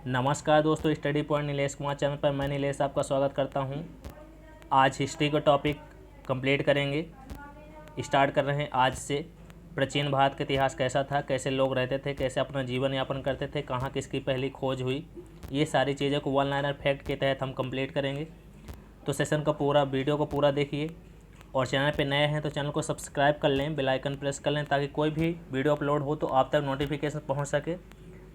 नमस्कार दोस्तों, study point Nilesh Kumar channel पर मैं नीलेश आपका स्वागत करता हूं। आज हिस्ट्री का टॉपिक कंप्लीट करेंगे। स्टार्ट कर रहे हैं आज से। प्राचीन भारत का इतिहास कैसा था, कैसे लोग रहते थे, कैसे अपना जीवन यापन करते थे, कहाँ किसकी पहली खोज हुई, ये सारी चीज़ों को वन लाइनर फैक्ट के तहत हम कंप्लीट करेंगे। तो सेशन का पूरा वीडियो को पूरा देखिए और चैनल पे नए हैं तो चैनल को सब्सक्राइब कर लें, बेल आइकन प्रेस कर लें ताकि कोई भी वीडियो अपलोड हो तो आप तक नोटिफिकेशन पहुंच सके।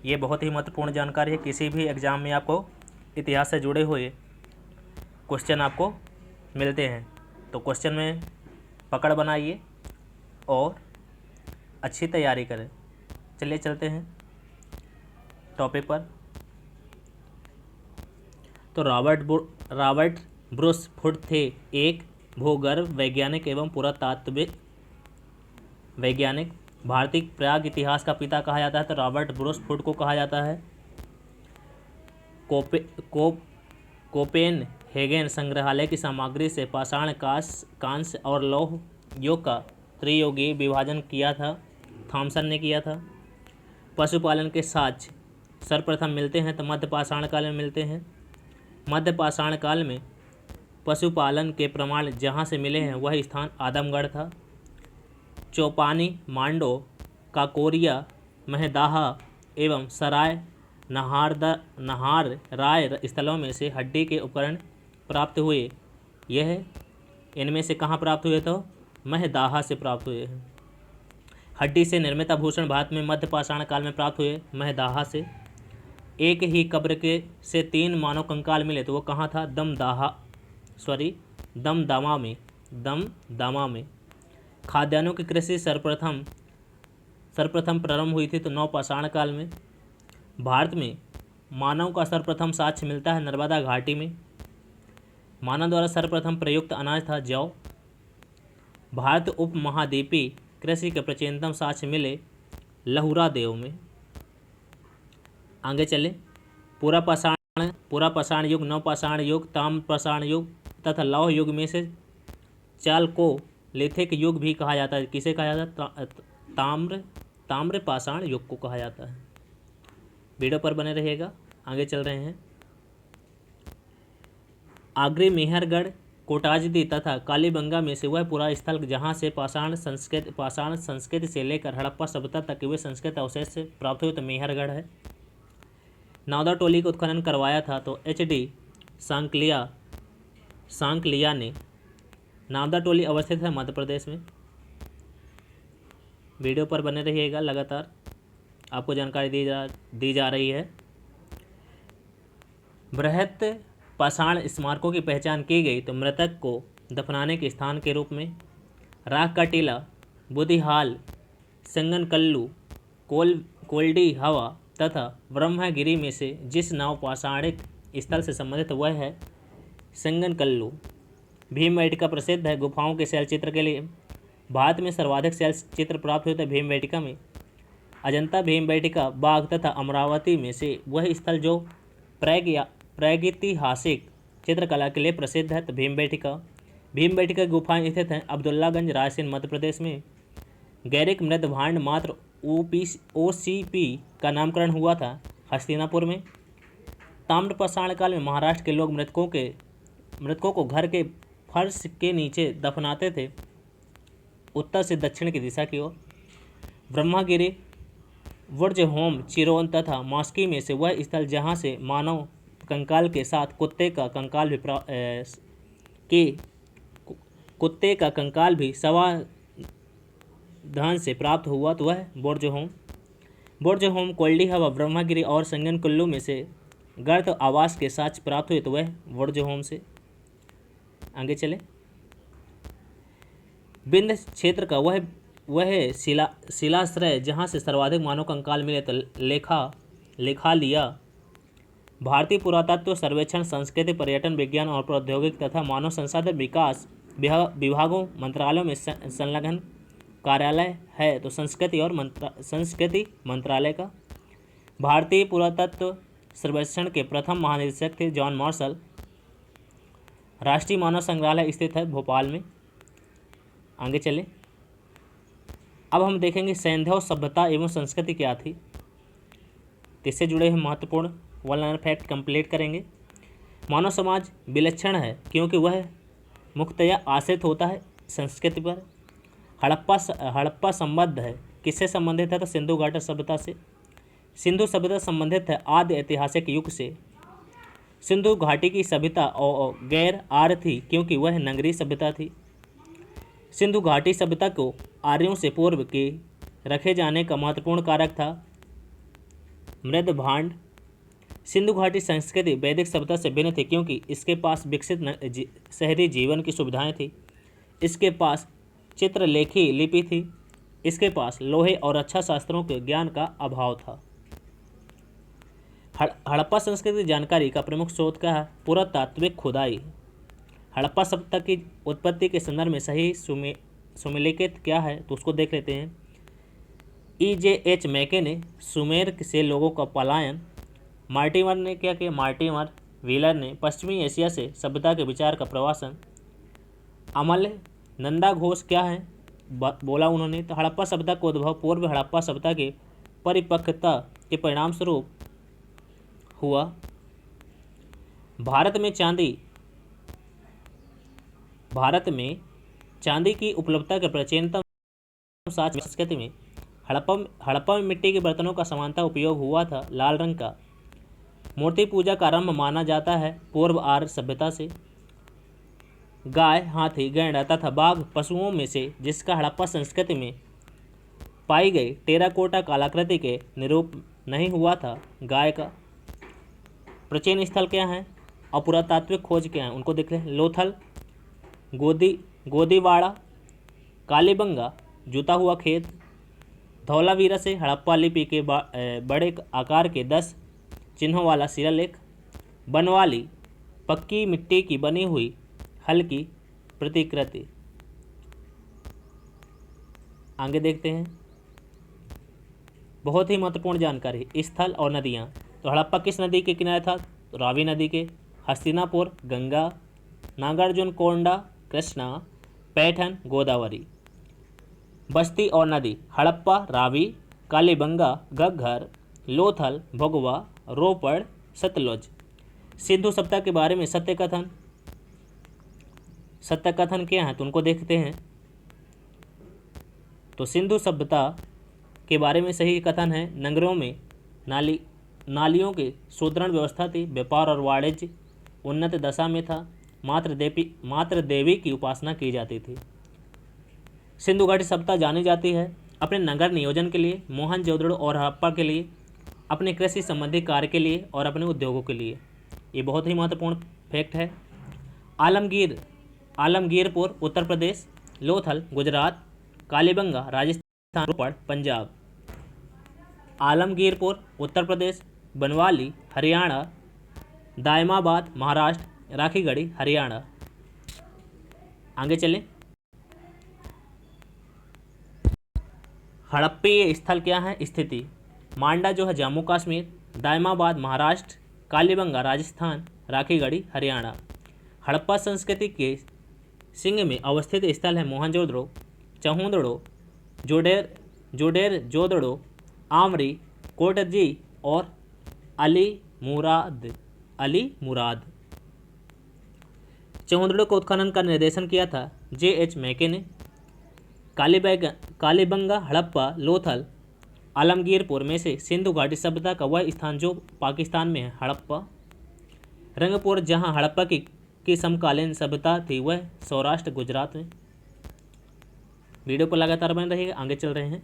ये बहुत ही महत्वपूर्ण जानकारी है। किसी भी एग्ज़ाम में आपको इतिहास से जुड़े हुए क्वेश्चन आपको मिलते हैं, तो क्वेश्चन में पकड़ बनाइए और अच्छी तैयारी करें। चलिए चलते हैं टॉपिक पर। तो रॉबर्ट ब्रूस फुट थे एक भूगर्भ वैज्ञानिक एवं पुरातात्विक वैज्ञानिक। भारतीय प्राग इतिहास का पिता कहा जाता है तो रॉबर्ट ब्रूस फुट को कहा जाता है। कोपेनहेगन संग्रहालय की सामग्री से पाषाण, कांस्य और लौह युग का त्रियुगीय विभाजन किया था, थॉमसन ने किया था। पशुपालन के साक्ष्य सर्वप्रथम मिलते हैं तो मध्य पाषाण काल में मिलते हैं। मध्य पाषाण काल में पशुपालन के प्रमाण जहाँ से मिले हैं वह स्थान आदमगढ़ था। चौपानी, मांडो, काकोरिया, महदाहा एवं सराय नहार राय स्थलों में से हड्डी के उपकरण प्राप्त हुए। यह इनमें से कहाँ प्राप्त हुए तो महदाहा से प्राप्त हुए हैं। हड्डी से निर्मित आभूषण भारत में मध्य पाषाण काल में प्राप्त हुए महदाहा से। एक ही कब्र के से 3 मानव कंकाल मिले तो वो कहाँ था दमदमा में। खाद्यान्नों की कृषि सर्वप्रथम प्रारंभ हुई थी तो नवपाषाण काल में। भारत में मानव का सर्वप्रथम साक्ष्य मिलता है नर्मदा घाटी में। मानव द्वारा सर्वप्रथम प्रयुक्त अनाज था जौ। भारत उपमहाद्वीपीय कृषि के प्राचीनतम साक्ष्य मिले लहुरा देव में। आगे चले। पूरा पाषाण युग, नवपाषाण युग, ताम्रपाषाण युग तथा लौह युग में से चालकोलिथिक युग भी कहा जाता है। किसे कहा जाता है? ताम्र पाषाण युग को कहा जाता है। वीडियो पर बने रहिएगा, आगे चल रहे हैं। आगरी, मेहरगढ़, कोटाजदी तथा कालीबंगा में से वह पूरा स्थल जहाँ से पाषाण संस्कृति से लेकर हड़प्पा सभ्यता तक के वे संस्कृत अवशेष से प्राप्त हुए तो मेहरगढ़ है। नावदा टोली का उत्खनन करवाया था तो HD सांकलिया ने। नावदा टोली अवस्थित है मध्य प्रदेश में। वीडियो पर बने रहिएगा, लगातार आपको जानकारी दी जा रही है। बृहत पाषाण स्मारकों की पहचान की गई तो मृतक को दफनाने के स्थान के रूप में राख का टीला, बुधिहाल, संगनकल्लू, कोल्डी हवा तथा ब्रह्मगिरी में से जिस नाव पाषाणिक स्थल से संबंधित वह है संगनकल्लू। भीमबेटका प्रसिद्ध है गुफाओं के शैल चित्र के लिए। भारत में सर्वाधिक शैल चित्र प्राप्त हुए थे भीमबेटका में। अजंता, भीमबेटका, बाघ तथा अमरावती में से वह स्थल जो प्रागैतिहासिक चित्रकला के लिए प्रसिद्ध है तो भीमबेटका गुफाएं स्थित हैं अब्दुल्लागंज, रायसेन, मध्य प्रदेश में। गैरिक मृद भांड मात्र OCP का नामकरण हुआ था हस्तिनापुर में। ताम्रपाषाण काल में महाराष्ट्र के लोग मृतकों को घर के फर्श के नीचे दफनाते थे, उत्तर से दक्षिण की दिशा की ओर। ब्रह्मगिरी, वुर्जहोम, चिरोन तथा मॉस्की में से वह स्थल जहाँ से मानव कंकाल के साथ कुत्ते का कंकाल भी समाधान से प्राप्त हुआ तो वह बुर्जहोम, कोल्डी हवा, ब्रह्मगिरी और संगनकुल्लू में से गर्त आवास के साक्ष्य प्राप्त हुए तो वह बुर्जहोम से। आगे चले। विंध्य क्षेत्र का वह शिलाश्रय जहाँ से सर्वाधिक मानव कंकाल मिले तो लेखा लिया। भारतीय पुरातत्व सर्वेक्षण संस्कृति, पर्यटन, विज्ञान और प्रौद्योगिकी तथा मानव संसाधन विकास विभागों मंत्रालयों में संलग्न कार्यालय है तो संस्कृति मंत्रालय का। भारतीय पुरातत्व सर्वेक्षण के प्रथम महानिदेशक थे जॉन मार्शल। राष्ट्रीय मानव संग्रहालय स्थित है भोपाल में। आगे चले। अब हम देखेंगे सैंधव सभ्यता एवं संस्कृति क्या थी। तो इससे जुड़े हुए महत्वपूर्ण वन लाइनर फैक्ट कंप्लीट करेंगे। मानव समाज विलक्षण है क्योंकि वह मुख्यतया आश्रित होता है संस्कृति पर। हड़प्पा संबद्ध है, किससे संबंधित है? तो सिंधु घाटी सभ्यता से। सिंधु सभ्यता संबंधित है आदि ऐतिहासिक युग से। सिंधु घाटी की सभ्यता गैर आर्य थी क्योंकि वह नगरीय सभ्यता थी। सिंधु घाटी सभ्यता को आर्यों से पूर्व के रखे जाने का महत्वपूर्ण कारक था मृद भांड। सिंधु घाटी संस्कृति वैदिक सभ्यता से भिन्न थी क्योंकि इसके पास विकसित शहरी जीवन की सुविधाएं थी। इसके पास चित्रलेखी लिपि थी। इसके पास लोहे और रक्षा शास्त्रों के ज्ञान का अभाव था। हड़प्पा संस्कृति की जानकारी का प्रमुख स्रोत क्या है? पुरातात्विक खुदाई। हड़प्पा सभ्यता की उत्पत्ति के संदर्भ में सही सुमेलित क्या है तो उसको देख लेते हैं। EJH मैके ने सुमेर से लोगों का पलायन, मार्टिमर ने क्या किया? मार्टिमर व्हीलर ने पश्चिमी एशिया से सभ्यता के विचार का प्रवासन, अमल नंदा घोष क्या है बोला उन्होंने? तो हड़प्पा सभ्यता का उद्भव पूर्व हड़प्पा सभ्यता के परिपक्वता के परिणाम स्वरूप हुआ। भारत में चांदी की उपलब्धता के प्राचीनतम साक्ष्य संस्कृति में हड़प्पा में मिट्टी के बर्तनों का समानता उपयोग हुआ था। लाल रंग का मूर्ति पूजा का आरंभ माना जाता है पूर्व आर्य सभ्यता से। गाय, हाथी, गैंडा तथा बाघ पशुओं में से जिसका हड़प्पा संस्कृति में पाई गई टेराकोटा कलाकृति के निरूप नहीं हुआ था। गाय का प्राचीन स्थल क्या है और पुरातात्विक खोज क्या है उनको देख लें। लोथल, गोदीवाड़ा, कालीबंगा, जुता हुआ खेत, धौलावीरा से हड़प्पा लिपि के बड़े आकार के 10 चिन्हों वाला शिलालेख, बनवाली, पक्की मिट्टी की बनी हुई हल्की प्रतिकृति। आगे देखते हैं बहुत ही महत्वपूर्ण जानकारी, स्थल और नदियाँ। तो हड़प्पा किस नदी के किनारे था? तो रावी नदी के। हस्तिनापुर गंगा, नागार्जुन कोंडा कृष्णा, पैठन गोदावरी। बस्ती और नदी, हड़प्पा रावी, कालीबंगा घग्गर, लोथल भोगवा, रोपड़ सतलुज। सिंधु सभ्यता के बारे में सत्य कथन क्या है तो उनको देखते हैं। तो सिंधु सभ्यता के बारे में सही कथन है नगरों में नालियों की सुदृढ़ व्यवस्था थी। व्यापार और वाणिज्य उन्नत दशा में था। मात्र देवी की उपासना की जाती थी। सिंधु घाटी सभ्यता जानी जाती है अपने नगर नियोजन के लिए, मोहनजोदड़ो और हड़प्पा के लिए, अपने कृषि संबंधी कार्य के लिए और अपने उद्योगों के लिए। ये बहुत ही महत्वपूर्ण फैक्ट है। आलमगीरपुर उत्तर प्रदेश, लोथल गुजरात, कालीबंगा राजस्थान, रोपड़ पंजाब। आलमगीरपुर उत्तर प्रदेश, बनवाली हरियाणा, दायमाबाद महाराष्ट्र, राखीगढ़ी हरियाणा। आगे चलें। हड़प्पीय स्थल क्या है? स्थिति, मांडा जो है जम्मू कश्मीर, दायमाबाद महाराष्ट्र, कालीबंगा राजस्थान, राखीगढ़ी हरियाणा। हड़प्पा संस्कृति के सिंह में अवस्थित स्थल है मोहनजोदड़ो, चहुंदड़ो, जोड़ेर, आमरी, कोटजी और अली मुराद। चहुंदड़ो को उत्खनन का निर्देशन किया था JH मैके ने। कालीबंगा, हड़प्पा, लोथल, आलमगीरपुर में से सिंधु घाटी सभ्यता का वह स्थान जो पाकिस्तान में है हड़प्पा। रंगपुर जहां हड़प्पा की समकालीन सभ्यता थी वह सौराष्ट्र गुजरात में। वीडियो को लगातार बने रहिएगा, आगे चल रहे हैं।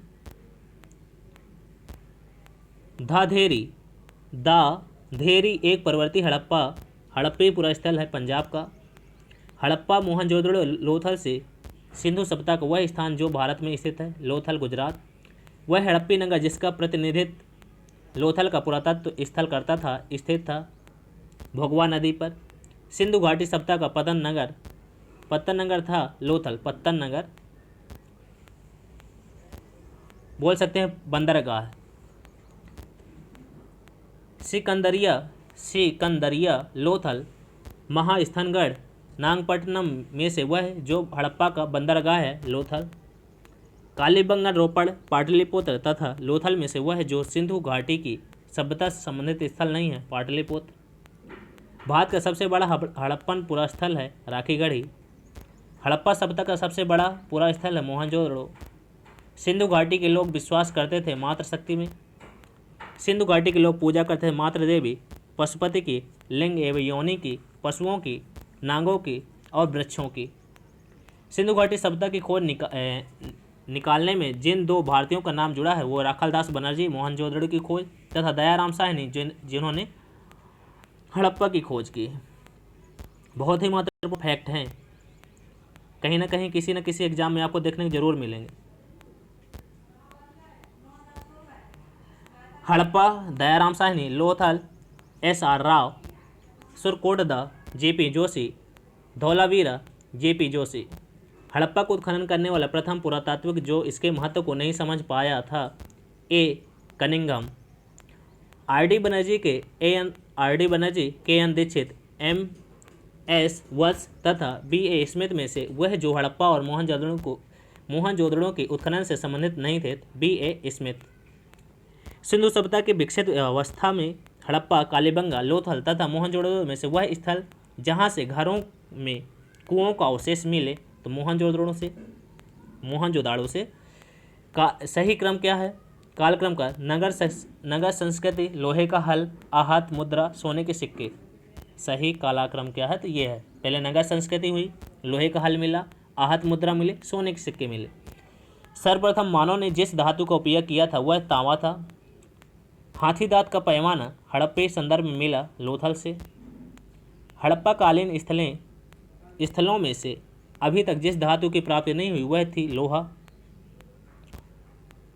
धेरी एक पर्वतीय हड़प्पी पुरास्थल है पंजाब का। हड़प्पा मोहनजोदड़ो लोथल से सिंधु सभ्यता का वह स्थान जो भारत में स्थित है लोथल गुजरात। वह हड़प्पी नगर जिसका प्रतिनिधित्व लोथल का पुरातत्व स्थल करता था स्थित था भोगवा नदी पर। सिंधु घाटी सभ्यता का पत्तन नगर था लोथल, पत्तन नगर बोल सकते हैं बंदरगाह। सिकंदरिया लोथल, महास्थानगढ़ नागपट्टनम में से वह जो हड़प्पा का बंदरगाह है लोथल। कालीबंगा, रोपड़, पाटलिपुत्र तथा लोथल में से वह जो सिंधु घाटी की सभ्यता से संबंधित स्थल नहीं है, पाटलिपुत्र। भारत का सबसे बड़ा हड़प्पन पुरा स्थल है, राखीगढ़ी। हड़प्पा सभ्यता का सबसे बड़ा पुरा स्थल है, मोहनजोदड़ो। सिंधु घाटी के लोग विश्वास करते थे मातृशक्ति में। सिंधु घाटी के लोग पूजा करते थे मातृ देवी पशुपति की, लिंग एवं योनि की, पशुओं की, नागों की और वृक्षों की। सिंधु घाटी सभ्यता की खोज निकालने में जिन दो भारतीयों का नाम जुड़ा है वो राखालदास बनर्जी, मोहनजोदड़ो की खोज, तथा दयाराम साहनी जिन्होंने हड़प्पा की खोज की। बहुत ही महत्वपूर्ण फैक्ट हैं, कहीं ना कहीं किसी न किसी एग्जाम में आपको देखने को जरूर मिलेंगे। Harappa, Dayaram Sahni, Lothal, SR Rao, Surkotada, JP Joshi, Dholavira, JP Joshi. Harappa को उत्खनन करने वाला प्रथम पुरातात्विक जो इसके महत्व को नहीं समझ पाया था, A Cunningham. RD Banerjee, KN Dikshit, MS Vats तथा BA स्मिथ में से वह जो हड़प्पा और मोहनजोदड़ो के उत्खनन से संबंधित नहीं थे, BA स्मिथ। सिंधु सभ्यता की विकसित अवस्था में हड़प्पा, कालीबंगा, लोथल तथा मोहनजोदड़ो में से वह स्थल जहाँ से घरों में कुओं का अवशेष मिले, तो मोहनजोदड़ो से का सही क्रम क्या है? कालक्रम का नगर संस्कृति, लोहे का हल, आहत मुद्रा, सोने के सिक्के। सही कालाक्रम क्या है? तो ये है, पहले नगर संस्कृति हुई, लोहे का हल मिला, आहत मुद्रा मिले, सोने के सिक्के मिले। सर्वप्रथम मानव ने जिस धातु का उपयोग किया था वह तांबा था। हाथी दांत का पैमाना हड़प्पे संदर्भ में मिला लोथल से। हड़प्पा कालीन स्थलों में से अभी तक जिस धातु की प्राप्ति नहीं हुई वह थी लोहा।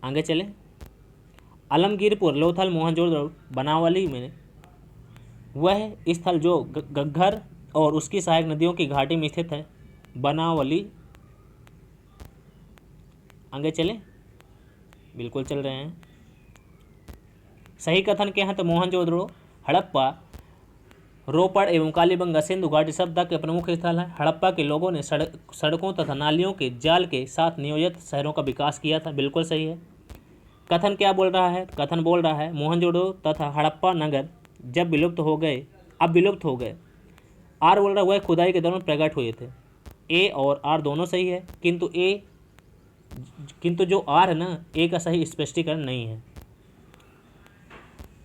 आगे चले। आलमगीरपुर, लोथल, मोहनजोदड़ो, बनावली में वह स्थल जो घग्गर और उसकी सहायक नदियों की घाटी में स्थित है, बनावली। आगे चले, बिल्कुल चल रहे हैं। सही कथन क्या है? तो मोहनजोदड़ो, हड़प्पा, रोपड़ एवं कालीबंगा सिंधु घाटी सभ्यता के प्रमुख स्थल हैं। हड़प्पा के लोगों ने सड़कों तथा नालियों के जाल के साथ नियोजित शहरों का विकास किया था। बिल्कुल सही है। कथन क्या बोल रहा है? कथन बोल रहा है मोहनजोदड़ो तथा हड़प्पा नगर जब विलुप्त हो गए, अब विलुप्त हो गए। आर बोल रहा है वह खुदाई के दौरान प्रकट हुए थे। ए और आर दोनों सही है, किंतु जो आर है ना, ए का सही स्पष्टीकरण नहीं है।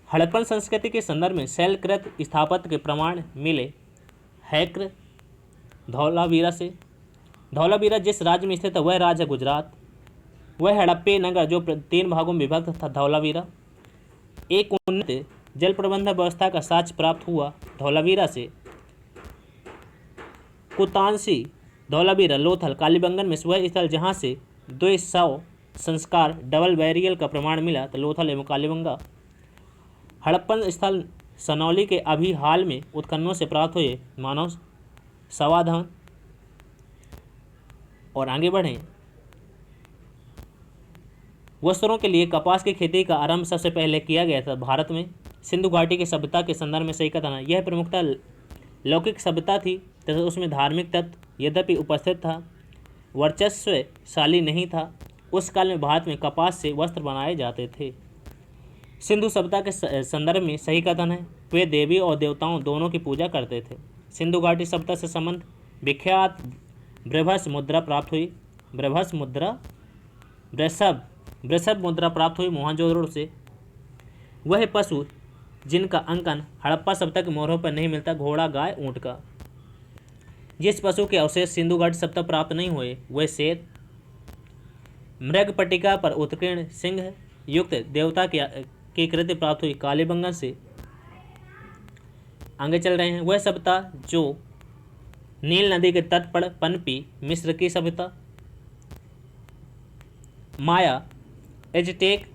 हड़प्पन संस्कृति के संदर्भ में शैलकृत स्थापत्य के प्रमाण मिले हैक्र, धौलावीरा से। धौलावीरा जिस राज्य में स्थित है वह राज्य है गुजरात। वह हड़प्पे नगर जो 3 भागों में विभक्त था, धौलावीरा। एक उन्नत जल प्रबंधन व्यवस्था का साक्ष्य प्राप्त हुआ धौलावीरा से। कुतांशी, धौलावीरा, लोथल, कालीबंगन में वह स्थल जहाँ से 200 संस्कार डबल बैरियल का प्रमाण मिला, तो लोथल एवं कालीबंगा। हड़प्पन स्थल सनौली के अभी हाल में उत्खननों से प्राप्त हुए मानव समाधान। और आगे बढ़ें। वस्त्रों के लिए कपास की खेती का आरंभ सबसे पहले किया गया था भारत में। सिंधु घाटी की सभ्यता के संदर्भ में सही कथन है। यह प्रमुखतः लौकिक सभ्यता थी तथा उसमें धार्मिक तत्व यद्यपि उपस्थित था, वर्चस्वशाली नहीं था। उस काल में भारत में कपास से वस्त्र बनाए जाते थे। सिंधु सभ्यता के संदर्भ में सही कथन है वे देवी और देवताओं दोनों की पूजा करते थे। सिंधु घाटी सभ्यता से संबंध विख्यात बृहस्पति मुद्रा प्राप्त हुई। वृषभ मुद्रा प्राप्त हुई मोहनजोदड़ो से। वह पशु जिनका अंकन हड़प्पा सभ्यता के मोहरों पर नहीं मिलता, घोड़ा, गाय, ऊँट का। जिस पशु के अवशेष सिंधु घाटी सभ्यता प्राप्त नहीं हुए वह शेर। मृगपट्टिका पर उत्कीर्ण सिंह युक्त देवता की कृति प्राप्त हुई कालीबंगन से। आगे चल रहे हैं। वह सभ्यता जो नील नदी के तट पर पनपी, मिस्र की सभ्यता। माया, एजटेक,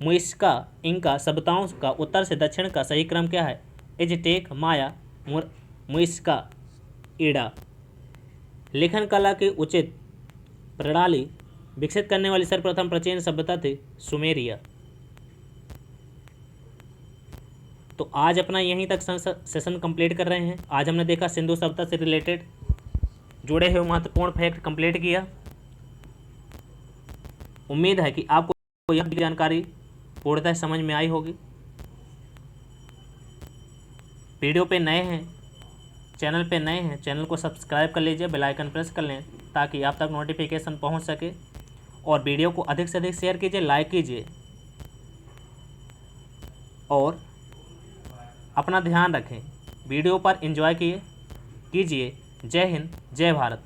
मुइस्का, इंका सभ्यताओं का उत्तर से दक्षिण का सही क्रम क्या है? एजटेक, माया, मुइस्का, ईडा। लेखन कला की उचित प्रणाली विकसित करने वाली सर्वप्रथम प्राचीन सभ्यता थी सुमेरिया। तो आज अपना यहीं तक सेशन कंप्लीट कर रहे हैं। आज हमने देखा सिंधु सभ्यता से रिलेटेड जुड़े हुए महत्वपूर्ण फैक्ट कंप्लीट किया। उम्मीद है कि आपको यह जानकारी पूर्णतः समझ में आई होगी। वीडियो पे नए हैं, चैनल पे नए हैं, चैनल को सब्सक्राइब कर लीजिए, बेल आइकन प्रेस कर लें ताकि आप तक नोटिफिकेशन पहुंच सके। और वीडियो को अधिक से अधिक शेयर कीजिए, लाइक कीजिए और अपना ध्यान रखें। वीडियो पर एंजॉय कीजिए। जय हिंद, जय भारत।